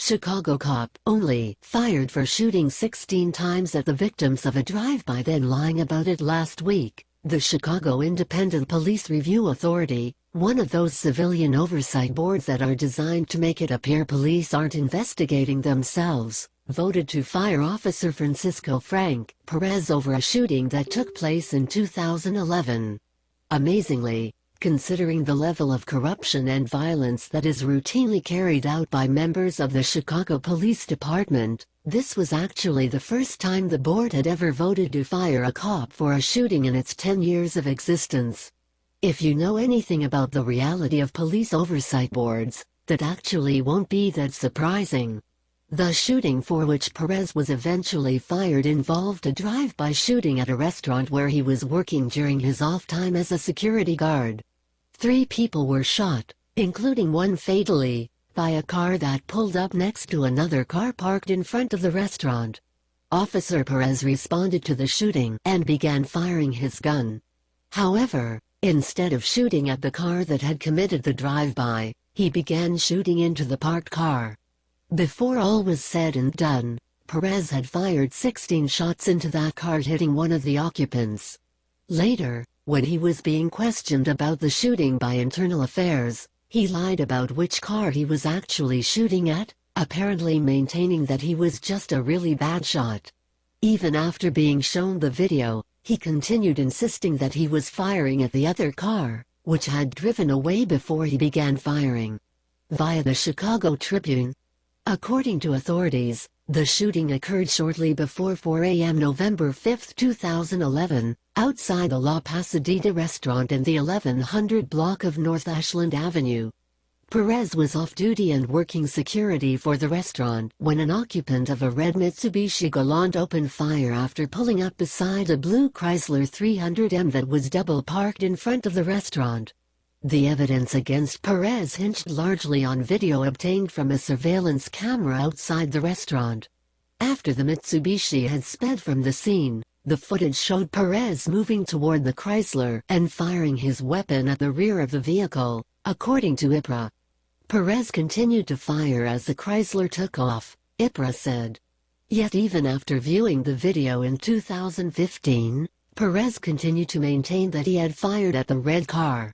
Chicago cop only fired for shooting 16 times at the victims of a drive-by, then lying about it last week. The Chicago Independent Police Review Authority, one of those civilian oversight boards that are designed to make it appear police aren't investigating themselves, voted to fire Officer Francisco Frank Perez over a shooting that took place in 2011. Amazingly, considering the level of corruption and violence that is routinely carried out by members of the Chicago Police Department, this was actually the first time the board had ever voted to fire a cop for a shooting in its 10 years of existence. If you know anything about the reality of police oversight boards, that actually won't be that surprising. The shooting for which Perez was eventually fired involved a drive-by shooting at a restaurant where he was working during his off time as a security guard. 3 people were shot, including one fatally, by a car that pulled up next to another car parked in front of the restaurant. Officer Perez responded to the shooting and began firing his gun. However, instead of shooting at the car that had committed the drive-by, he began shooting into the parked car. Before all was said and done, Perez had fired 16 shots into that car, hitting one of the occupants. Later, when he was being questioned about the shooting by Internal Affairs, he lied about which car he was actually shooting at, apparently maintaining that he was just a really bad shot. Even after being shown the video, he continued insisting that he was firing at the other car, which had driven away before he began firing. Via the Chicago Tribune, according to authorities, the shooting occurred shortly before 4 a.m. November 5, 2011, outside the La Pasadena restaurant in the 1100 block of North Ashland Avenue. Perez was off-duty and working security for the restaurant when an occupant of a red Mitsubishi Galant opened fire after pulling up beside a blue Chrysler 300M that was double-parked in front of the restaurant. The evidence against Perez hinged largely on video obtained from a surveillance camera outside the restaurant. After the Mitsubishi had sped from the scene, the footage showed Perez moving toward the Chrysler and firing his weapon at the rear of the vehicle, according to IPRA. Perez continued to fire as the Chrysler took off, IPRA said. Yet even after viewing the video in 2015, Perez continued to maintain that he had fired at the red car.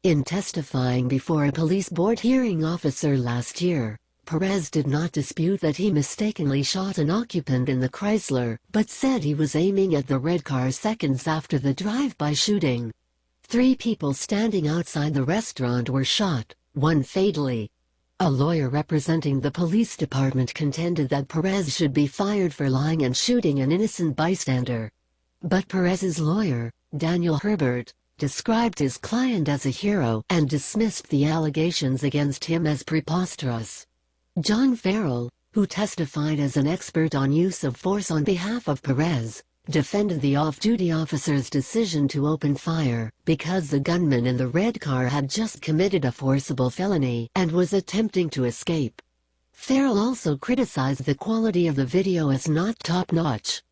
In testifying before a police board hearing officer last year, Perez did not dispute that he mistakenly shot an occupant in the Chrysler, but said he was aiming at the red car seconds after the drive-by shooting. 3 people standing outside the restaurant were shot, one fatally. A lawyer representing the police department contended that Perez should be fired for lying and shooting an innocent bystander. But Perez's lawyer, Daniel Herbert, described his client as a hero and dismissed the allegations against him as preposterous. John Farrell, who testified as an expert on use of force on behalf of Perez, defended the off-duty officer's decision to open fire because the gunman in the red car had just committed a forcible felony and was attempting to escape. Farrell also criticized the quality of the video as not top-notch.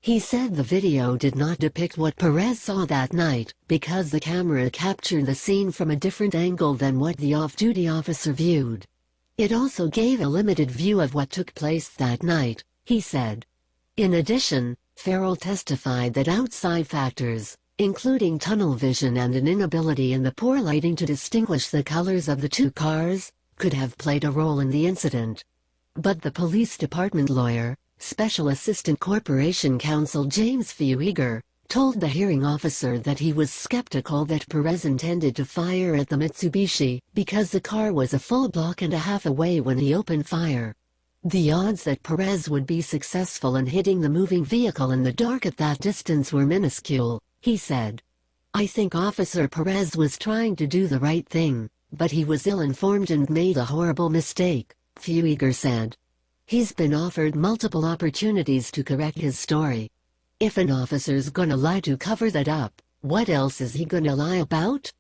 He said the video did not depict what Perez saw that night because the camera captured the scene from a different angle than what the off-duty officer viewed. It also gave a limited view of what took place that night, he said. In addition, Farrell testified that outside factors, including tunnel vision and an inability in the poor lighting to distinguish the colors of the 2 cars, could have played a role in the incident. But the police department lawyer, Special Assistant Corporation Counsel James Feuiger, told the hearing officer that he was skeptical that Perez intended to fire at the Mitsubishi because the car was a full block and a half away when he opened fire. The odds that Perez would be successful in hitting the moving vehicle in the dark at that distance were minuscule, he said. I think Officer Perez was trying to do the right thing, but he was ill-informed and made a horrible mistake, Feuiger said. He's been offered multiple opportunities to correct his story. If an officer's gonna lie to cover that up, what else is he gonna lie about?